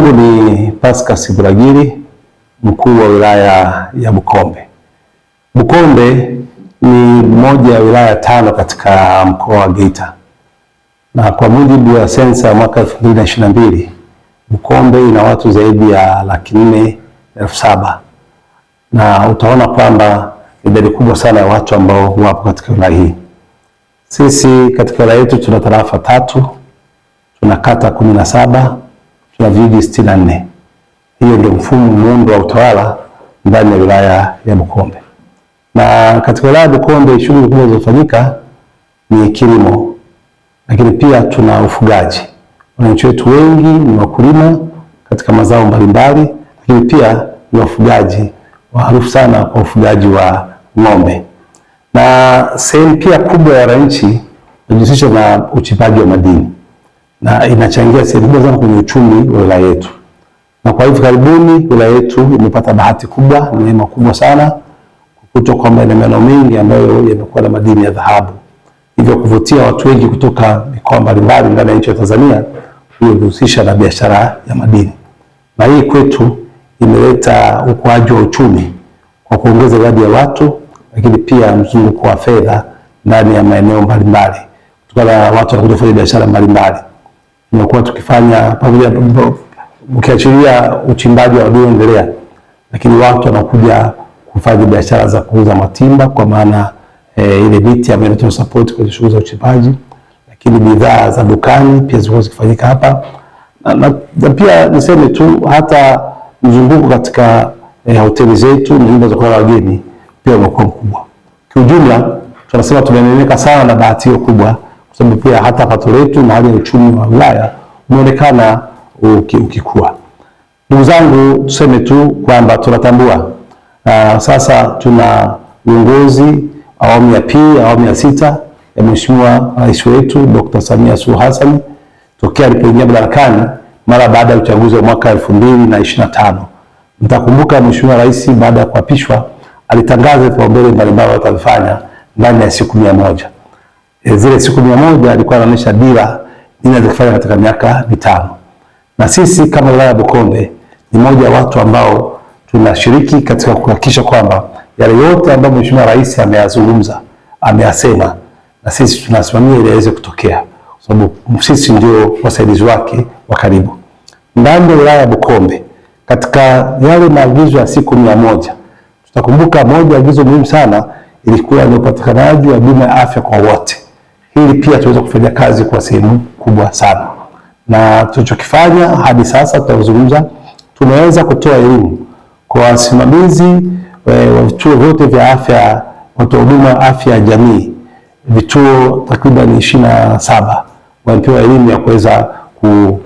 langu ni Pascal Sibulagiri, mkuu wa wilaya ya Bukombe. Bukombe ni moja ya wilaya 5 katika mkoa wa Geita. Na kwa mujibu wa sensa ya mwaka 2022, Bukombe ina watu zaidi ya 447,000. Na utaona kwamba idadi kubwa sana ya watu ambao wapo katika wilaya hii. Sisi katika wilaya yetu tuna tarafa 3, tuna kata 17, tuna vijiji 64. Hiyo ndio mfumo muundo wa utawala ndani ya wilaya ya Bukombe. Na katika wilaya ya Bukombe shughuli kubwa zinazofanyika ni kilimo, lakini pia tuna ufugaji. Wananchi wetu wengi ni wakulima katika mazao mbalimbali, lakini pia ni wafugaji maarufu sana kwa ufugaji wa ng'ombe. Na sehemu pia kubwa ya wananchi inajihusisha na uchimbaji wa madini, na inachangia sehemu kubwa sana kwenye uchumi wa wilaya yetu. Na kwa hivi karibuni wilaya yetu imepata bahati kubwa, neema kubwa sana kukuta kwamba ina maeneo mengi ambayo yamekuwa na madini ya dhahabu, hivyo kuvutia watu wengi kutoka mikoa mbalimbali ndani ya nchi ya Tanzania kujihusisha na biashara ya madini. Na hii kwetu imeleta ukuaji wa uchumi kwa kuongeza idadi ya watu, lakini pia mzunguko wa fedha ndani ya maeneo mbalimbali kutokana na watu wanakuja kufanya biashara mbalimbali. Tumekuwa tukifanya pamoja, ukiachilia uchimbaji wa madini endelea, lakini watu wanakuja kufanya biashara za kuuza matimba, kwa maana ile miti ambayo inatoa support kwa shughuli za uchimbaji, lakini bidhaa za dukani pia zilikuwa zikifanyika hapa. Na pia niseme tu hata mzunguko katika hoteli zetu na nyumba za kulala wageni pia umekuwa mkubwa. Kiujumla tunasema tumeneemeka sana na bahati hiyo kubwa, kwa sababu pia hata pato letu na hali ya uchumi wa wilaya umeonekana ukikua. Ndugu zangu, tuseme tu kwamba tunatambua sasa tuna uongozi awamu ya pili, awamu ya 6 ya Mheshimiwa Rais wetu Dr. Samia Suluhu Hassan tokea alipoingia madarakani mara baada ya uchaguzi wa mwaka 2025. Mtakumbuka Mheshimiwa Rais baada ya kuapishwa alitangaza vipaumbele mbalimbali atafanya ndani ya siku 100. Zile siku 100 alikuwa anaonyesha dira inazofanya katika miaka 5. Na sisi kama wilaya ya Bukombe ni moja ya watu ambao tunashiriki katika kuhakikisha kwamba yale yote ambayo Mheshimiwa Rais ameyazungumza, ameyasema, na sisi tunasimamia ili yaweze kutokea, kwa sababu sisi ndio wasaidizi wake wa karibu. Ndani ya wilaya ya Bukombe katika yale maagizo ya siku 100, tutakumbuka moja agizo muhimu sana ilikuwa ni upatikanaji wa bima ya afya kwa wote. Hili pia tuweza kufanya kazi kwa sehemu kubwa sana. Na tulichokifanya hadi sasa tutazungumza, tunaweza kutoa elimu kwa wasimamizi wa vituo vyote vya afya, watoa huduma afya ya jamii. Vituo takriban 27 wamepewa elimu ya kuweza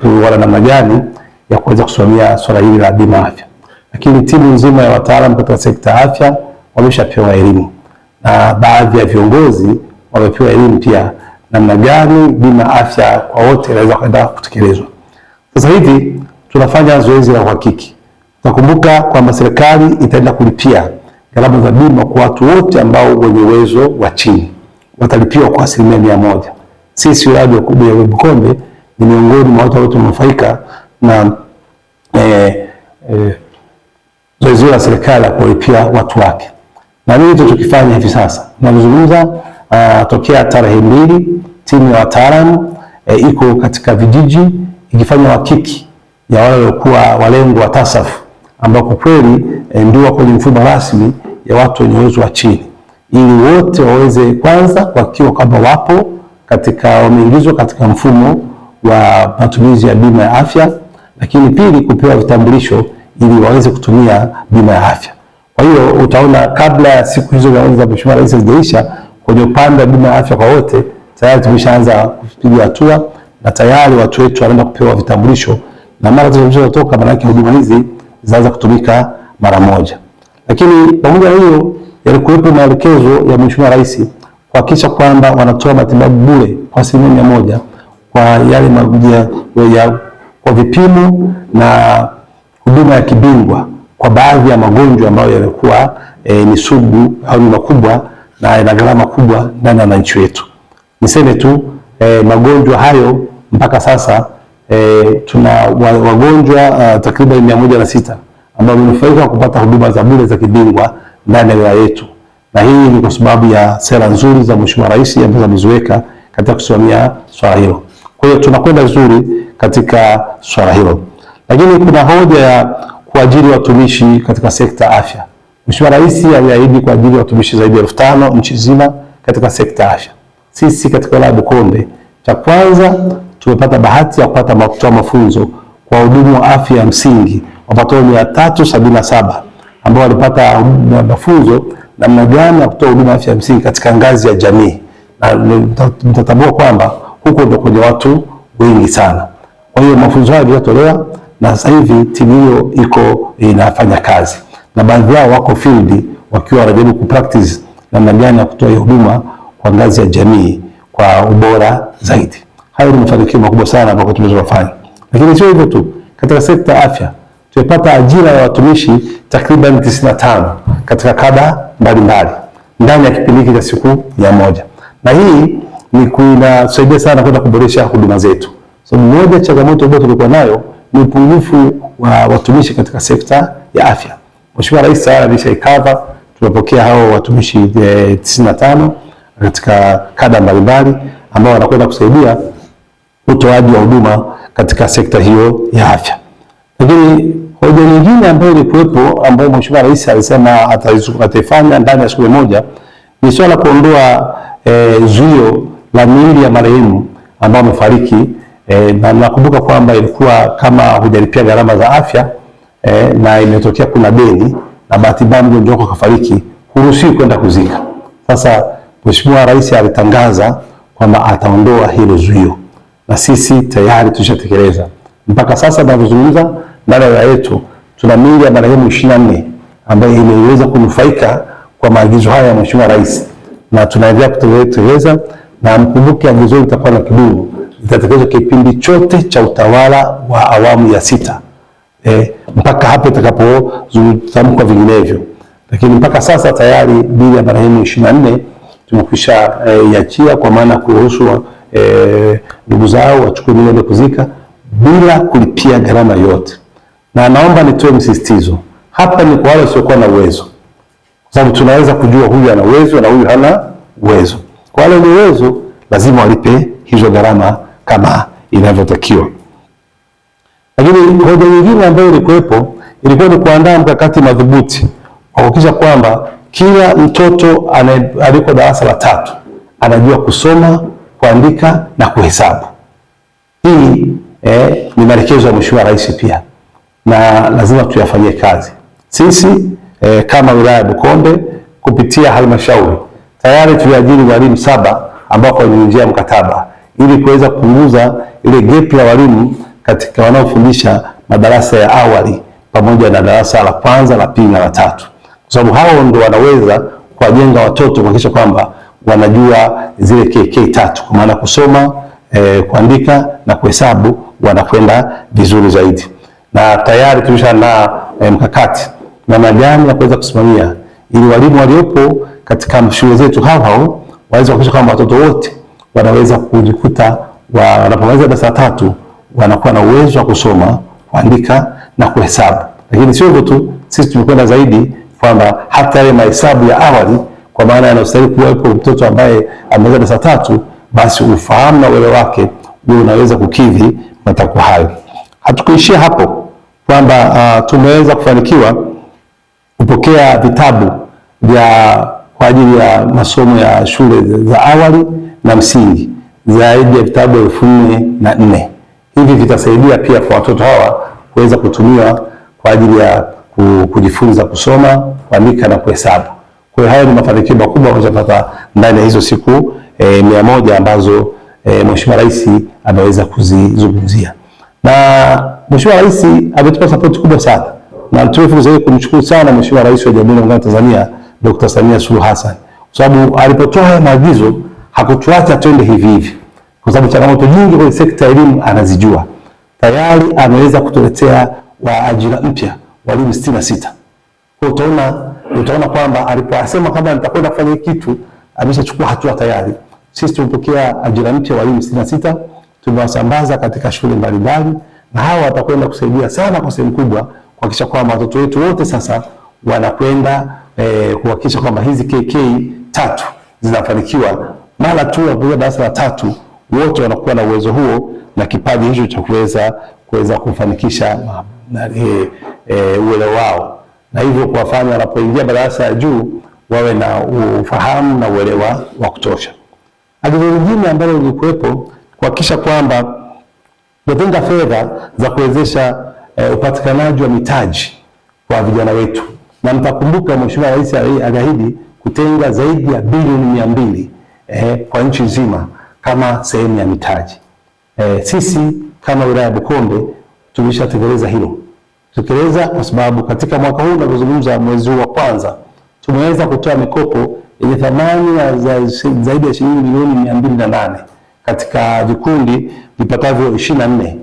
kuona namna gani ya kuweza kusimamia swala hili la bima afya. Lakini timu nzima ya wataalamu katika sekta ya afya wameshapewa elimu, na baadhi ya viongozi wamepewa elimu pia namna gani bima afya kwa wote inaweza kwenda kutekelezwa. Sasa hivi tunafanya zoezi la uhakiki. Nakumbuka kwamba serikali itaenda kulipia gharama za bima kwa watu wote ambao wenye uwezo wa chini, watalipiwa kwa 100%. Sisi wilaya ya Bukombe ni miongoni mwa watu wote wanufaika na zoezi la serikali la kulipia watu wake. Na nini tunachokifanya hivi sasa? Tunazungumza tokea tarehe 2 timu ya wataalamu iko katika vijiji ikifanya uhakiki ya wale waliokuwa walengwa wa TASAF, ambao kweli ndio kwenye mfumo rasmi ya watu wenye uwezo wa chini, ili wote waweze kwanza kuhakikisha kwamba wapo katika wameingizwa katika mfumo wa matumizi ya bima ya afya, lakini pili kupewa vitambulisho ili waweze kutumia bima ya afya. Kwa hiyo utaona kabla ya siku hizo za Mheshimiwa Rais zijaisha, kwenye upande wa bima ya afya kwa wote tayari tumeshaanza kupiga hatua, na tayari watu wetu wanaenda kupewa vitambulisho, na mara zinazotoka maana yake huduma hizi zaanza kutumika mara moja. Lakini pamoja na hiyo yalikuwepo maelekezo ya Mheshimiwa Rais kuhakikisha kwamba wanatoa matibabu bure kwa 100% kwa yale kwa vipimo na huduma ya kibingwa kwa baadhi ya magonjwa ambayo yalikuwa ni sugu au ni makubwa na yana gharama kubwa ndani ya nchi yetu. Niseme tu magonjwa hayo mpaka sasa tuna wagonjwa takriban 106 ambao wamenufaika kupata huduma za bure za kibingwa ndani ya wilaya yetu, na hii ni kwa sababu ya sera nzuri za Mheshimiwa Rais ambazo ameziweka katika kusimamia swala hilo. Kwa hiyo tunakwenda vizuri katika swala hilo, lakini kuna hoja ya kuajiri watumishi katika sekta afya. Mheshimiwa Rais aliahidi kuajiri watumishi zaidi ya 5,000 nchi nzima katika sekta afya. Sisi katika wilaya ya Bukombe, cha kwanza tumepata bahati ya kutoa mafunzo kwa wahudumu wa afya ya msingi wapatao 377 ambao walipata mafunzo namna gani ya kutoa huduma ya afya ya msingi katika ngazi ya jamii, na mtatambua kwamba huko ndio kwenye watu wengi sana. Kwa hiyo mafunzo haya yalitolewa na sasa hivi timu hiyo iko inafanya kazi, na baadhi yao wako field wakiwa wanajaribu kupractice namna gani ya kutoa huduma kwa ngazi ya jamii kwa ubora zaidi. Hayo ni mafanikio makubwa sana ambayo tumeweza kufanya. Lakini sio hivyo tu, katika sekta ya afya tumepata ajira ya watumishi takriban 95 katika kada mbalimbali ndani ya kipindi cha siku 100. Na hii ni inasaidia sana kwenda kuboresha huduma zetu. So moja changamoto ambayo tulikuwa nayo ni upungufu wa watumishi katika sekta ya afya. Mheshimiwa Rais alishaikava, tumepokea hao watumishi 95 katika kada mbalimbali ambao wanakwenda kusaidia utoaji wa huduma katika sekta hiyo ya afya. Lakini hoja nyingine ambayo ilikuwepo ambayo Mheshimiwa Rais alisema ataifanya ndani ya siku 100 ni swala kuondoa zuio la miili ya marehemu ambao wamefariki, na nakumbuka kwamba ilikuwa kama hujalipia gharama za afya na imetokea kuna deni na bahati mbaya mgonjwa wako kafariki, huruhusiwi kwenda kuzika. Sasa Mheshimiwa Rais alitangaza kwamba ataondoa hilo zuio, na sisi tayari tushatekeleza. Mpaka sasa tunavyozungumza, ndani ya wilaya yetu tuna miili ya marehemu 24 ambayo imeweza kunufaika kwa maagizo haya ya Mheshimiwa Rais, na tunaendelea kutekeleza, na mkumbuke agizo litakuwa na kidumu, litatekelezwa kipindi chote cha utawala wa awamu ya 6 mpaka hapo itakapotamkwa vinginevyo. Lakini mpaka sasa tayari miili ya marehemu 24 tumekwisha iachia, kwa maana kuruhusu ndugu zao wachukue miili kuzika bila kulipia gharama yote. Na naomba nitoe msisitizo hapa, ni kwa wale wasiokuwa na uwezo, kwa sababu tunaweza kujua huyu ana uwezo na huyu hana uwezo. Kwa wale wenye uwezo lazima walipe hizo gharama kama inavyotakiwa. Lakini hoja nyingine ambayo ilikuwa ni kuandaa mkakati madhubuti kuhakikisha kwamba kila mtoto aliko darasa la 3 anajua kusoma, kuandika na kuhesabu. Hii ni maelekezo ya Mheshimiwa Rais pia, na lazima tuyafanyie kazi. Sisi kama wilaya ya Bukombe kupitia halmashauri tayari tuliajiri walimu 7 ambao waliingia mkataba ili kuweza kupunguza ile gap ya walimu katika wanaofundisha madarasa ya awali pamoja na darasa la 1, la 2 na la 3, kwa sababu hao ndio wanaweza kuwajenga watoto kuhakikisha kwamba wanajua zile KK 3 kwa maana kusoma, kuandika na kuhesabu, wanakwenda vizuri zaidi. Na tayari tulishaandaa mkakati namna gani ya kuweza kusimamia ili walimu waliopo katika shule zetu hao waweze kuhakikisha kwamba watoto wote wanaweza kujikuta wanapomaliza darasa la 3 wanakuwa na uwezo wa kusoma, kuandika na kuhesabu. Lakini sio hivyo tu, sisi tumekwenda zaidi kwamba hata yale mahesabu ya awali, kwa maana yanastahili kuwepo mtoto ambaye amemaliza darasa la 3, basi ufahamu na uelewa wake ndio unaweza kukidhi matakwa hayo. Hatukuishia hapo kwamba tumeweza kufanikiwa kupokea vitabu kwa ajili ya masomo ya shule za awali na msingi zaidi ya vitabu 4,004. Hivi vitasaidia pia kwa watoto hawa kuweza kutumiwa kwa ajili ya kujifunza kusoma, kuandika na kuhesabu. Kwa hiyo hayo ni mafanikio makubwa tunayopata ndani ya hizo siku 100 ambazo Mheshimiwa Rais ameweza kuzizungumzia. Na Mheshimiwa Rais ametupa support kubwa sana, na tuwe zaidi kumshukuru sana Mheshimiwa Rais wa Jamhuri ya Muungano wa Tanzania Dr. Samia Suluhu Hassan, kwa sababu alipotoa haya maagizo hakutuacha twende hivi hivi, kwa sababu changamoto nyingi kwenye sekta ya elimu anazijua. Tayari ameweza kutuletea ajira mpya walimu 66. Kwa utaona kwamba aliposema kama nitakwenda kufanya kitu ameshachukua hatua tayari. Sisi tumepokea ajira mpya walimu 66, tumewasambaza katika shule mbalimbali, na hawa watakwenda kusaidia sana kwa sehemu kubwa kuhakikisha kwamba watoto wetu wote sasa wanakwenda kuhakikisha kwamba hizi KK 3 zinafanikiwa. Mara tu wakiwa darasa la 3 wote wanakuwa na uwezo huo na kipaji hicho cha kuweza kufanikisha uelewa wao, na hivyo kuwafanya wanapoingia madarasa ya juu wawe na ufahamu na uelewa wa kutosha. Agizo lingine ambalo lilikuwepo kuhakikisha kwamba tunatenga fedha za kuwezesha upatikanaji wa mitaji kwa vijana wetu, na mtakumbuka Mheshimiwa Rais aliahidi kutenga zaidi ya bilioni 200 kwa nchi nzima kama sehemu ya mitaji. Sisi kama wilaya ya Bukombe tumeshatekeleza hilo. Tutekeleza kwa sababu katika mwaka huu tunazungumza mwezi wa kwanza tumeweza kutoa mikopo yenye thamani ya zaidi ya shilingi milioni 208 katika vikundi vipatavyo 24.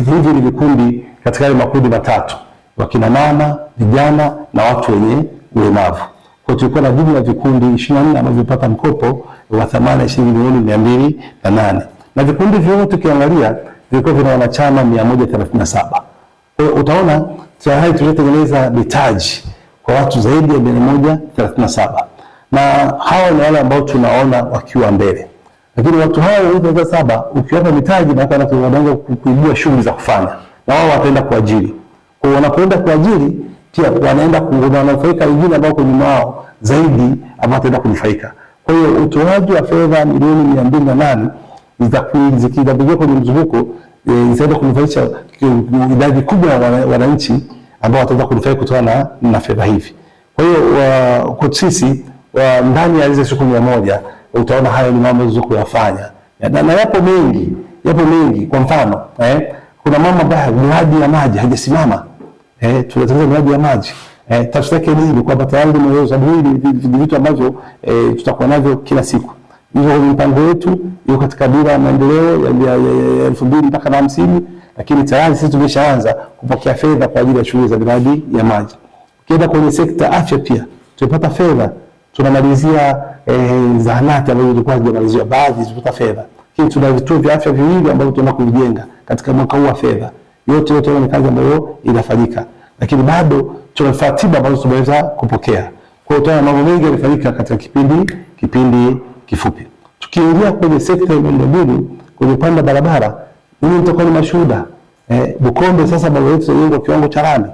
Hivi ni vikundi katika yale makundi matatu: wakina mama, vijana na watu wenye ulemavu. Kwa tulikuwa na jumla ya vikundi 24 ambavyo vipata mkopo wa thamani ya shilingi milioni 208, na vikundi vyote ukiangalia vilikuwa vina wanachama 137. Kwa hiyo utaona tayari tulitengeneza mitaji kwa watu zaidi ya 137, na hawa ni wale ambao tunaona wakiwa mbele. Lakini watu hao 137 ukiwapa mitaji na wanaanza kuibua shughuli za kufanya, na wao wataenda kuajiri. Kwa hiyo wanapoenda kuajiri pia wanaenda kunufaika wengine ambao kwa nyuma wao zaidi ambao wataenda kunufaika. Kwa hiyo utoaji wa fedha milioni 208 zitakuwa kwenye mzunguko zitaenda kunufaisha idadi kubwa ya wananchi ambao wataanza kunufaika kutokana na fedha hivi. Kwa hiyo kwa sisi ndani ya hizo siku 100 utaona hayo ni mambo mazuri kuyafanya, na yapo mengi. Kwa mfano kuna mama ambaye miradi ya maji haijasimama, tunatengeneza miradi ya maji. Tafsiri yake ni kwamba tayari tumeweza vitu ambavyo tutakuwa navyo kila siku. Hizo ni mpango wetu, hiyo katika dira ya maendeleo ya 2000 mpaka 50, lakini tayari sisi tumeshaanza kupokea fedha kwa ajili ya shughuli za miradi ya maji. Ukienda kwenye sekta afya pia tumepata fedha, tunamalizia zahanati ambazo zilikuwa hazijamaliziwa, baadhi zilipata fedha. Lakini tuna vituo vya afya viwili ambavyo tunataka kuvijenga katika mwaka huu wa fedha. Yote ni kazi ambayo inafanyika, lakini bado tuna ratiba ambazo tumeweza kupokea. Kwa hiyo tuna mambo mengi yanafanyika katika kipindi kifupi. Tukiingia kwenye sekta ya miundombinu, kwenye upande barabara, mimi nitakuwa ni mashuhuda. Bukombe sasa barabara yetu inajengwa kiwango cha lami.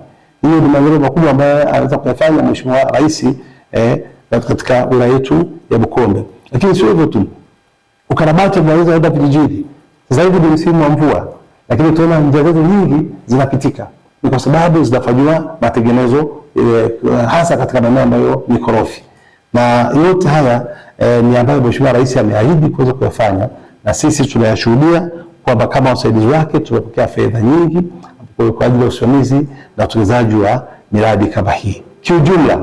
Hiyo ni maendeleo makubwa ambayo anaweza kuyafanya Mheshimiwa Rais katika wilaya yetu ya Bukombe. Lakini sio hivyo tu, ukarabati unaweza kwenda vijijini. Sasa hivi ni msimu wa mvua, lakini tunaona njia zetu nyingi zinapitika. Ni kwa sababu zinafanywa matengenezo hasa katika maeneo ambayo ni korofi. Na yote haya ni ambayo Mheshimiwa Rais ameahidi kuweza kuyafanya, na sisi tunayashuhudia kwamba kama wasaidizi wake tumepokea fedha nyingi kwa ajili ya usimamizi na utekelezaji wa miradi kama hii. Kiujumla,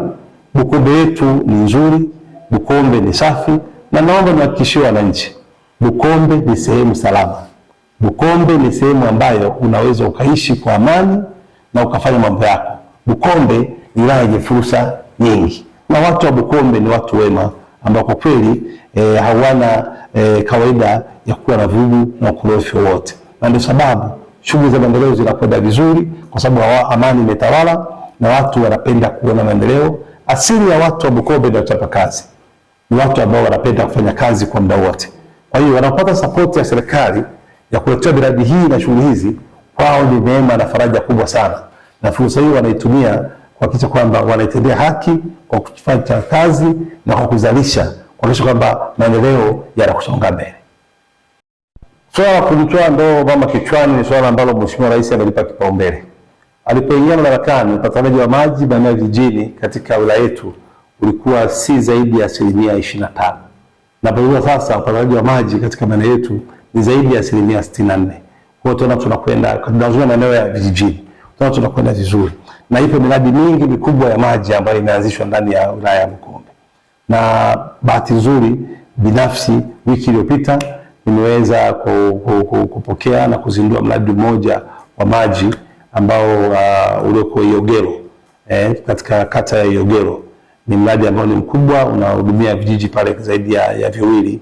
Bukombe yetu ni nzuri, Bukombe ni safi, na naomba niwahakikishie wananchi, Bukombe ni sehemu salama. Bukombe ni sehemu ambayo unaweza ukaishi kwa amani na ukafanya mambo yako. Bukombe ni wilaya yenye fursa nyingi, na watu wa Bukombe ni watu wema ambao kwa kweli hawana kawaida ya kuwa na vurugu na ukorofi wote, na ndio sababu shughuli za maendeleo zinakwenda vizuri, kwa sababu amani imetawala na watu wanapenda kuona maendeleo. Asili ya watu wa Bukombe ndio kuchapa kazi, ni watu ambao wanapenda kufanya kazi kwa muda wote. Kwa hiyo wanapata support ya serikali ya kuletea miradi hii na shughuli hizi, kwao ni neema na faraja kubwa sana, na fursa hii wanaitumia kuhakikisha kwamba wanaitendea haki kwa kufanya kazi na kwa kuzalisha, kuhakikisha kwamba maendeleo yanakusonga mbele. Swala la kujitoa ndoo mama kichwani ni swala ambalo Mheshimiwa Rais amelipa kipaumbele. Alipoingia madarakani, upatikanaji wa maji maeneo ya vijijini katika wilaya yetu ulikuwa si zaidi ya 25%. Na kwa sasa upatikanaji wa maji katika maeneo yetu ni zaidi ya 64%. Kwa hiyo tunakwenda tunazunguka maeneo ya vijijini, tunakwenda vizuri. Na ipo miradi mingi mikubwa ya maji ambayo imeanzishwa ndani ya wilaya ya Bukombe. Na bahati nzuri binafsi wiki iliyopita nimeweza kupokea na kuzindua mradi mmoja wa maji ambao ulioko Iyogero, katika kata ya Iyogero. Ni mradi ambao ni mkubwa, unahudumia vijiji pale zaidi ya viwili,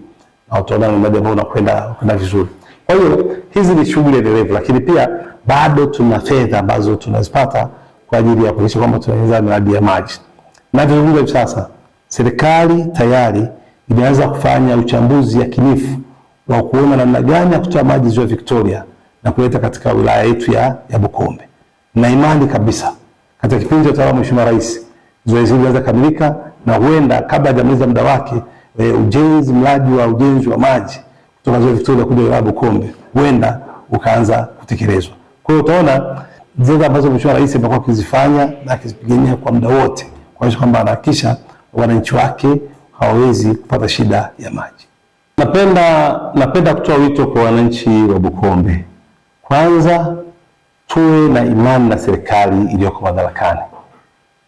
na utaona ni mradi ambao unakwenda vizuri. Kwa hiyo hizi ni shughuli endelevu, lakini pia bado tuna fedha ambazo tunazipata kwa ajili ya kuhakikisha kwamba tunaendeleza miradi ya maji. Na vizuri hivi sasa serikali tayari imeanza kufanya uchambuzi yakinifu wa kuona namna gani ya kutoa maji ziwa Victoria na kuleta katika wilaya yetu ya Bukombe. Na imani kabisa katika kipindi cha utawala wa Mheshimiwa Rais zoezi hili linaweza kamilika, na huenda kabla hajamaliza muda wake mradi wa ujenzi wa maji kutoka ziwa Victoria kuja wilaya Bukombe huenda ukaanza kutekelezwa. Kwa hiyo utaona zile ambazo Mheshimiwa Rais amekuwa akizifanya na akizipigania kwa muda wote kwa kwamba anahakikisha wananchi wake hawawezi kupata shida ya maji. Napenda kutoa wito kwa wananchi wa Bukombe. Kwanza, tuwe na imani na serikali iliyoko madarakani,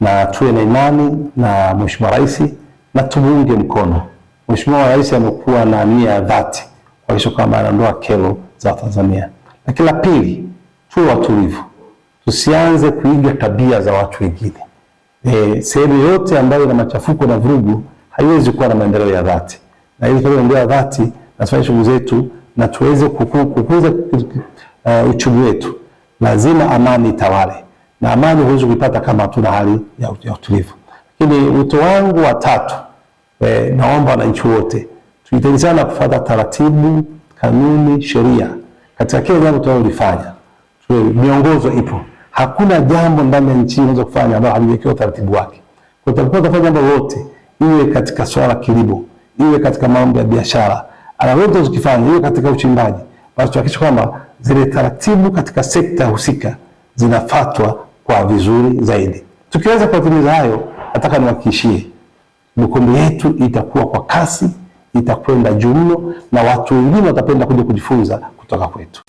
na tuwe na imani na Mheshimiwa Rais na tumuunge mkono. Mheshimiwa Rais amekuwa na nia ya dhati kuhakikisha kwamba anaondoa kero za Tanzania. Lakini la pili, tuwe watulivu. Tusianze kuiga tabia za watu wengine. Sehemu yote ambayo ina machafuko na vurugu haiwezi kuwa na maendeleo ya dhati. Na ili tuwe maendeleo ya dhati na tufanye shughuli zetu na tuweze kukuza uchumi wetu, lazima amani itawale. Na amani huwezi kuipata kama hatuna hali ya utulivu. Lakini wito wangu wa tatu, naomba wananchi wote tujitahidi sana kufuata taratibu, kanuni, sheria katika kila jambo tunalolifanya. Miongozo ipo. Hakuna jambo ndani ya nchi unaweza kufanya ambalo haliwekewa utaratibu wake. Kwa hiyo tunapotaka jambo lolote, iwe katika swala kilimo, iwe katika mambo ya biashara, lolote tukifanya, iwe katika uchimbaji, basi tuhakikishe kwamba zile taratibu katika sekta husika zinafuatwa kwa vizuri zaidi. Tukiweza kutimiza hayo, nataka niwahakikishie Bukombe yetu itakuwa kwa kasi, itakwenda juu mno, na watu wengine watapenda kuja kujifunza kutoka kwetu.